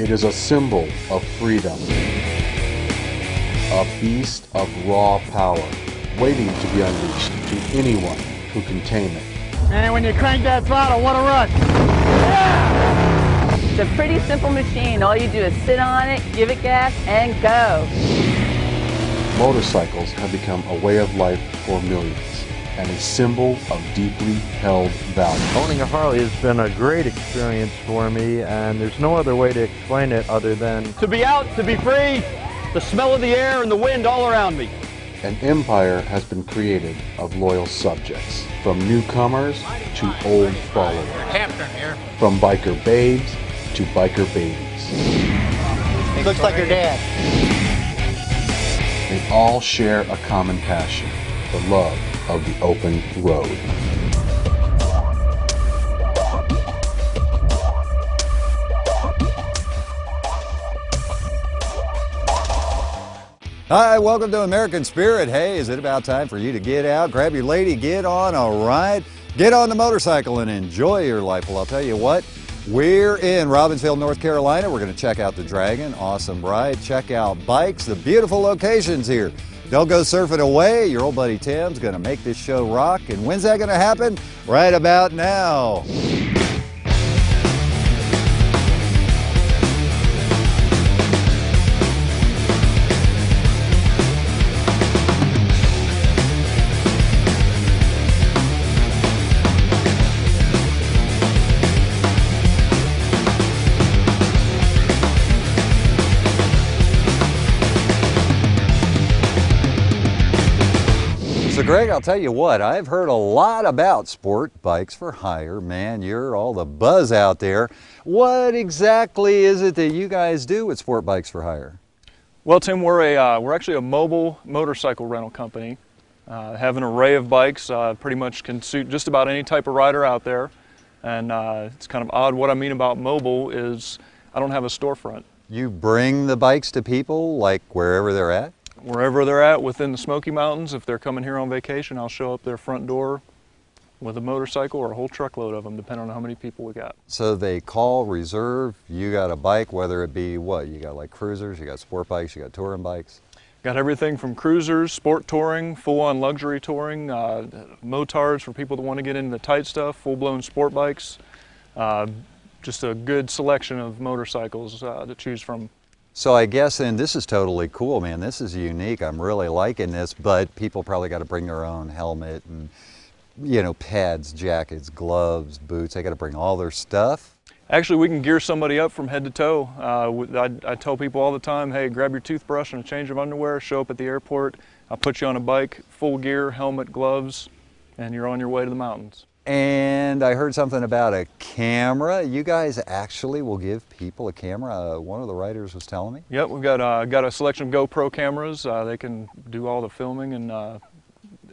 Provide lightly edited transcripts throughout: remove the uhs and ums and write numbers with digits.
It is a symbol of freedom, a beast of raw power, waiting to be unleashed to anyone who can tame it. Man, when you crank that throttle, what a rush! Yeah! It's a pretty simple machine. All you do is sit on it, give it gas, and go. Motorcycles have become a way of life for millions and a symbol of deeply held value. Owning a Harley has been a great experience for me, and there's no other way to explain it other than To be out, to be free, the smell of the air and the wind all around me. An empire has been created of loyal subjects, from newcomers to old followers, from biker babes to biker babies. Looks like your dad. They all share a common passion, the love of the open road. Hi, welcome to American Spirit. Hey, is it about time for you to get out, grab your lady, get on a ride, get on the motorcycle and enjoy your life? Well, I'll tell you what, we're in Robbinsville, North Carolina. We're going to check out the Dragon. Awesome ride. Check out bikes, the beautiful locations here. Don't go surfing away. Your old buddy Tim's going to make this show rock. And when's that going to happen? Right about now. So Greg, I'll tell you what, I've heard a lot about Sport Bikes for Hire. Man, you're all the buzz out there. What exactly is it that you guys do with Sport Bikes for Hire? Well, Tim, we're actually a mobile motorcycle rental company. Have an array of bikes, pretty much can suit just about any type of rider out there. And it's kind of odd. What I mean about mobile is I don't have a storefront. You bring the bikes to people like wherever they're at? Wherever they're at within the Smoky Mountains, if they're coming here on vacation, I'll show up their front door with a motorcycle or a whole truckload of them, depending on how many people we got. So they call, reserve, you got a bike, whether it be what? You got like cruisers, you got sport bikes, you got touring bikes? Got everything from cruisers, sport touring, full-on luxury touring, motards for people that want to get into the tight stuff, full-blown sport bikes. Just a good selection of motorcycles to choose from. So I guess, and this is totally cool, man. This is unique. I'm really liking this, but people probably got to bring their own helmet and, you know, pads, jackets, gloves, boots. They got to bring all their stuff. Actually, we can gear somebody up from head to toe. I tell people all the time, hey, grab your toothbrush and a change of underwear, show up at the airport. I'll put you on a bike, full gear, helmet, gloves, and you're on your way to the mountains. And I heard something about a camera. You guys actually will give people a camera. One of the writers was telling me. Yep, we've got a selection of GoPro cameras. They can do all the filming and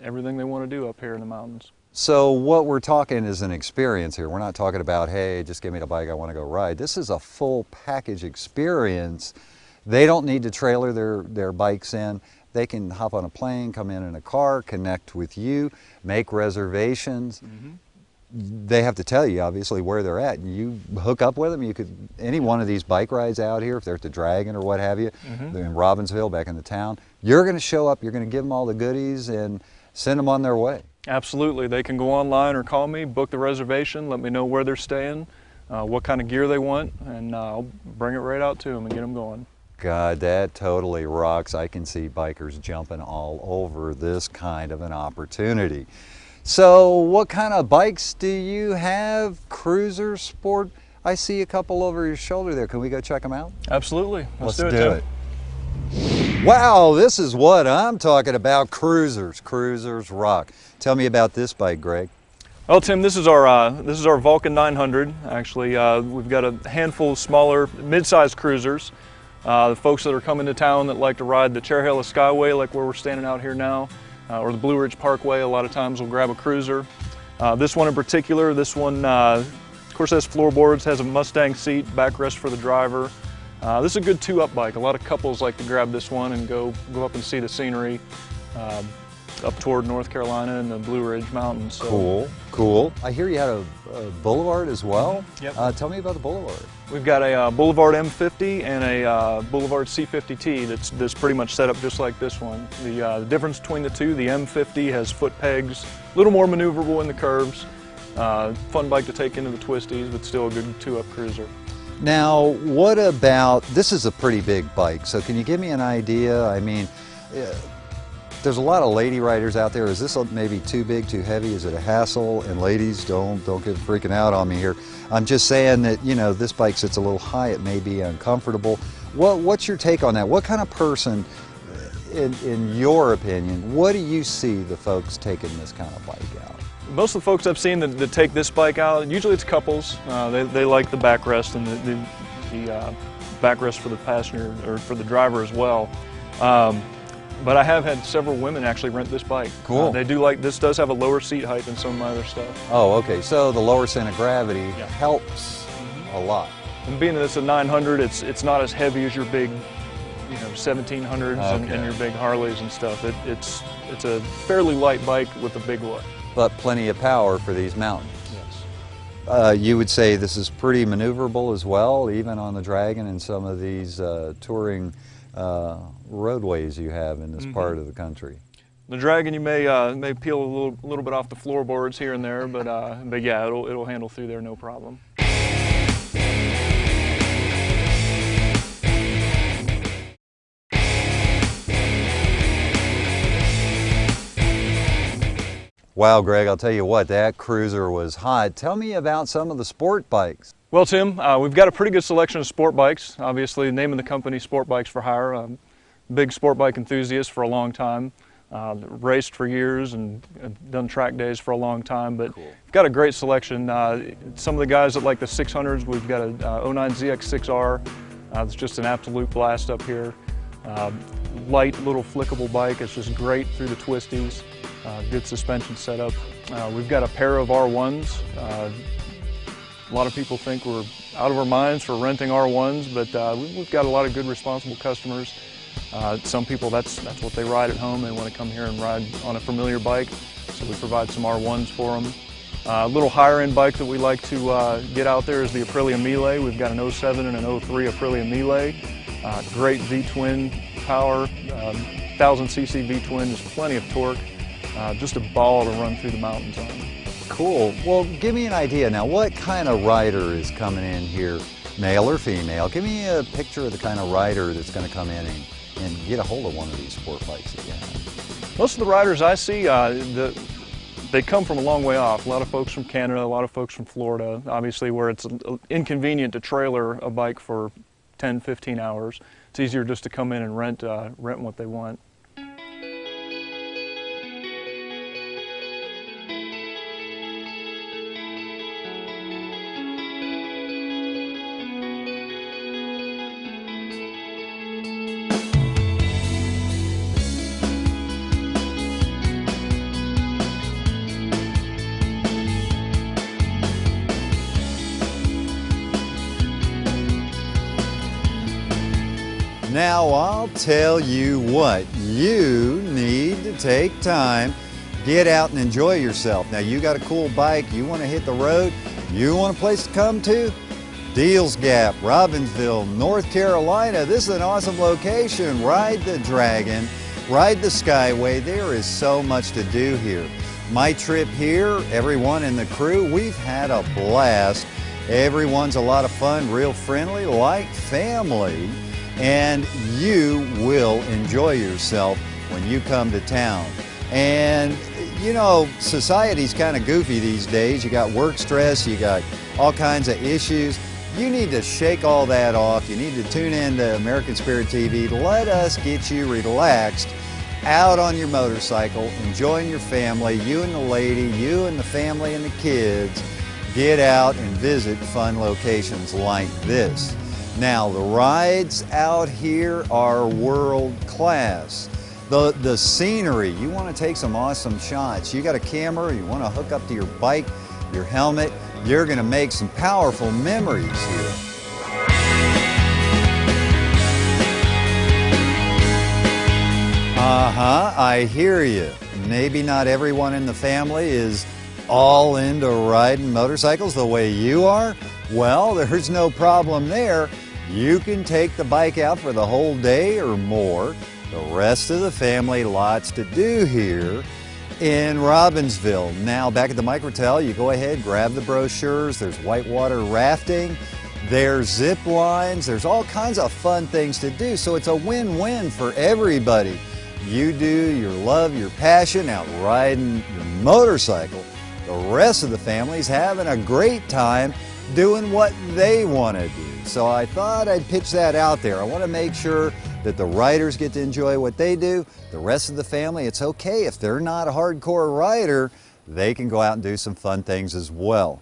everything they want to do up here in the mountains. So what we're talking is an experience here. We're not talking about, hey, just give me the bike, I want to go ride. This is a full package experience. They don't need to trailer their bikes in. They can hop on a plane, come in a car, connect with you, make reservations. Mm-hmm. They have to tell you, obviously, where they're at. You hook up with them. You could, any one of these bike rides out here, if they're at the Dragon or what have you, mm-hmm. They're in Robbinsville, back in the town, you're going to show up, you're going to give them all the goodies and send them on their way. Absolutely. They can go online or call me, book the reservation, let me know where they're staying, what kind of gear they want, and I'll bring it right out to them and get them going. God, that totally rocks. I can see bikers jumping all over this kind of an opportunity. So what kind of bikes do you have? Cruisers, sport? I see a couple over your shoulder there. Can we go check them out? Absolutely. Let's do it. Wow, this is what I'm talking about. Cruisers. Cruisers rock. Tell me about this bike, Greg. Well, Tim, this is our Vulcan 900. Actually, we've got a handful of smaller, mid-sized cruisers. The folks that are coming to town that like to ride the Cherryhella Skyway, like where we're standing out here now, or the Blue Ridge Parkway, a lot of times we'll grab a cruiser. This one in particular, this one, of course, has floorboards, has a Mustang seat, backrest for the driver. This is a good two-up bike. A lot of couples like to grab this one and go up and see the scenery up toward North Carolina and the Blue Ridge Mountains. So cool. Cool. I hear you had a Boulevard as well. Yep. Tell me about the Boulevard. We've got a Boulevard M50 and a Boulevard C50T that's pretty much set up just like this one. The difference between the two, the M50 has foot pegs, a little more maneuverable in the curves. Fun bike to take into the twisties, but still a good 2-up cruiser. Now, what about, this is a pretty big bike, so can you give me an idea? I mean, there's a lot of lady riders out there. Is this maybe too big, too heavy? Is it a hassle? And ladies, don't get freaking out on me here. I'm just saying that, you know, this bike sits a little high. It may be uncomfortable. What's your take on that? What kind of person, in your opinion, what do you see the folks taking this kind of bike out? Most of the folks I've seen that take this bike out, usually it's couples. They like the backrest and the backrest for the passenger or for the driver as well. But I have had several women actually rent this bike. Cool. They do like, this does have a lower seat height than some of my other stuff. Oh, okay. So the lower center of gravity helps a lot. And being that it's a 900, it's not as heavy as your big, you know, 1700s and your big Harleys and stuff. It's a fairly light bike with a big look. But plenty of power for these mountains. Yes. You would say this is pretty maneuverable as well, even on the Dragon and some of these touring roadways you have in this part of the country. The Dragon, you may peel a little bit off the floorboards here and there, but yeah, it'll handle through there no problem. Wow, Greg, I'll tell you what, that cruiser was hot. Tell me about some of the sport bikes. Well, Tim, we've got a pretty good selection of sport bikes. Obviously, the name of the company, Sport Bikes for Hire. Big sport bike enthusiast for a long time. Raced for years and done track days for a long time, but we've got a great selection. Some of the guys that like the 600s, we've got a 09 ZX6R. It's just an absolute blast up here. Light little flickable bike. It's just great through the twisties. Good suspension setup. We've got a pair of R1s. A lot of people think we're out of our minds for renting R1s, but we've got a lot of good, responsible customers. Some people, that's what they ride at home. They want to come here and ride on a familiar bike, so we provide some R1s for them. A little higher end bike that we like to get out there is the Aprilia Miele. We've got an 07 and an 03 Aprilia Miele. Great V-twin power, 1000cc V-twin, just plenty of torque. Just a ball to run through the mountains on. Cool. Well, give me an idea now. What kind of rider is coming in here, male or female? Give me a picture of the kind of rider that's going to come in and get a hold of one of these sport bikes that you have. Most of the riders I see, they come from a long way off. A lot of folks from Canada, a lot of folks from Florida, obviously where it's inconvenient to trailer a bike for 10, 15 hours. It's easier just to come in and rent what they want. Now, I'll tell you what, you need to take time, get out and enjoy yourself. Now, you got a cool bike, you want to hit the road, you want a place to come to? Deals Gap, Robbinsville, North Carolina. This is an awesome location. Ride the Dragon, ride the Skyway. There is so much to do here. My trip here, everyone in the crew, we've had a blast. Everyone's a lot of fun, real friendly, like family. And you will enjoy yourself when you come to town. And you know, society's kind of goofy these days. You got work stress, you got all kinds of issues. You need to shake all that off. You need to tune in to American Spirit TV. Let us get you relaxed out on your motorcycle, enjoying your family, you and the lady, you and the family and the kids. Get out and visit fun locations like this. Now, the rides out here are world class. The scenery, you want to take some awesome shots. You got a camera, you want to hook up to your bike, your helmet, you're going to make some powerful memories here. I hear you. Maybe not everyone in the family is all into riding motorcycles the way you are? Well, there's no problem there. You can take the bike out for the whole day or more. The rest of the family, lots to do here in Robbinsville. Now, back at the Microtel, you go ahead, grab the brochures. There's whitewater rafting, there's zip lines, there's all kinds of fun things to do. So it's a win-win for everybody. You do your love, your passion out riding your motorcycle. The rest of the family's having a great time doing what they want to do. So I thought I'd pitch that out there. I want to make sure that the riders get to enjoy what they do. The rest of the family, it's okay if they're not a hardcore rider, they can go out and do some fun things as well.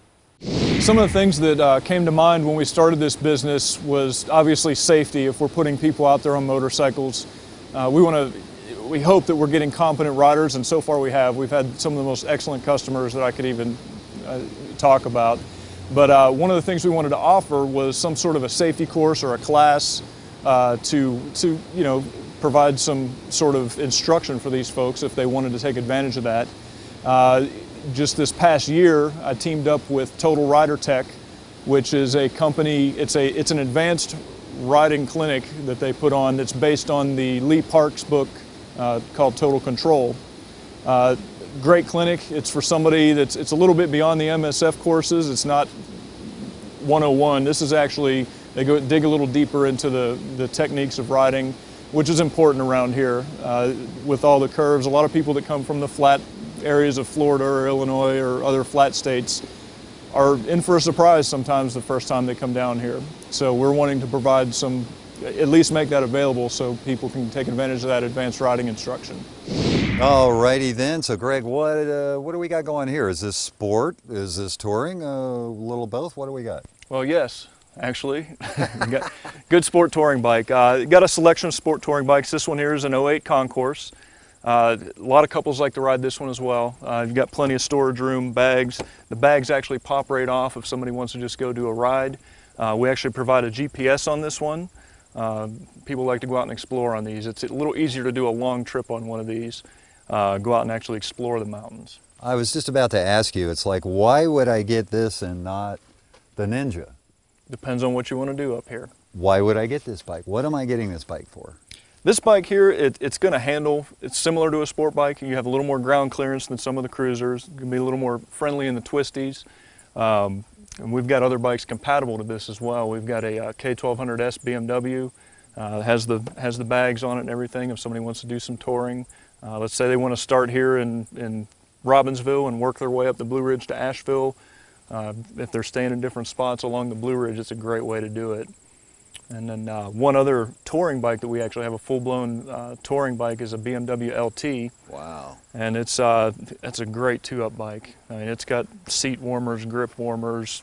Some of the things that came to mind when we started this business was obviously safety. If we're putting people out there on motorcycles, we hope that we're getting competent riders, and so far we have. We've had some of the most excellent customers that I could even talk about. But one of the things we wanted to offer was some sort of a safety course or a class to provide some sort of instruction for these folks if they wanted to take advantage of that. Just this past year, I teamed up with Total Rider Tech, which is a company. It's an advanced riding clinic that they put on. That's based on the Lee Parks book called Total Control. Great clinic. It's for somebody it's a little bit beyond the MSF courses. It's not 101. This is actually, they go dig a little deeper into the techniques of riding, which is important around here with all the curves. A lot of people that come from the flat areas of Florida or Illinois or other flat states are in for a surprise sometimes the first time they come down here. So we're wanting to provide some, at least make that available so people can take advantage of that advanced riding instruction. Alrighty then, so Greg, what do we got going here? Is this sport? Is this touring? A little both? What do we got? Well, yes, actually. Got good sport touring bike. Got a selection of sport touring bikes. This one here is an 08 Concourse. A lot of couples like to ride this one as well. You've got plenty of storage room, bags. The bags actually pop right off if somebody wants to just go do a ride. We actually provide a GPS on this one. People like to go out and explore on these. It's a little easier to do a long trip on one of these. Go out and actually explore the mountains. I was just about to ask you, it's like, why would I get this and not the Ninja? Depends on what you want to do up here. Why would I get this bike? What am I getting this bike for? This bike here, it's going to handle, it's similar to a sport bike. You have a little more ground clearance than some of the cruisers. It's going to be a little more friendly in the twisties. And we've got other bikes compatible to this as well. We've got a K1200S BMW. Has the bags on it and everything if somebody wants to do some touring. Let's say they want to start here in Robbinsville and work their way up the Blue Ridge to Asheville. If they're staying in different spots along the Blue Ridge, it's a great way to do it. And then one other touring bike that we actually have, a full-blown touring bike, is a BMW LT. Wow. And it's a great two-up bike. I mean, it's got seat warmers, grip warmers,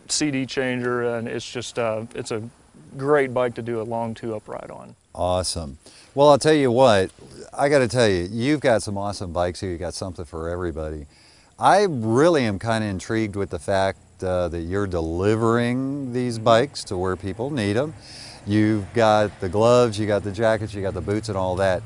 CD changer, and it's just, it's a great bike to do a long two-up ride on. Awesome. Well, I'll tell you what, I got to tell you, you've got some awesome bikes here. You got something for everybody. I really am kind of intrigued with the fact that you're delivering these bikes to where people need them. You've got the gloves, you got the jackets, you got the boots and all that.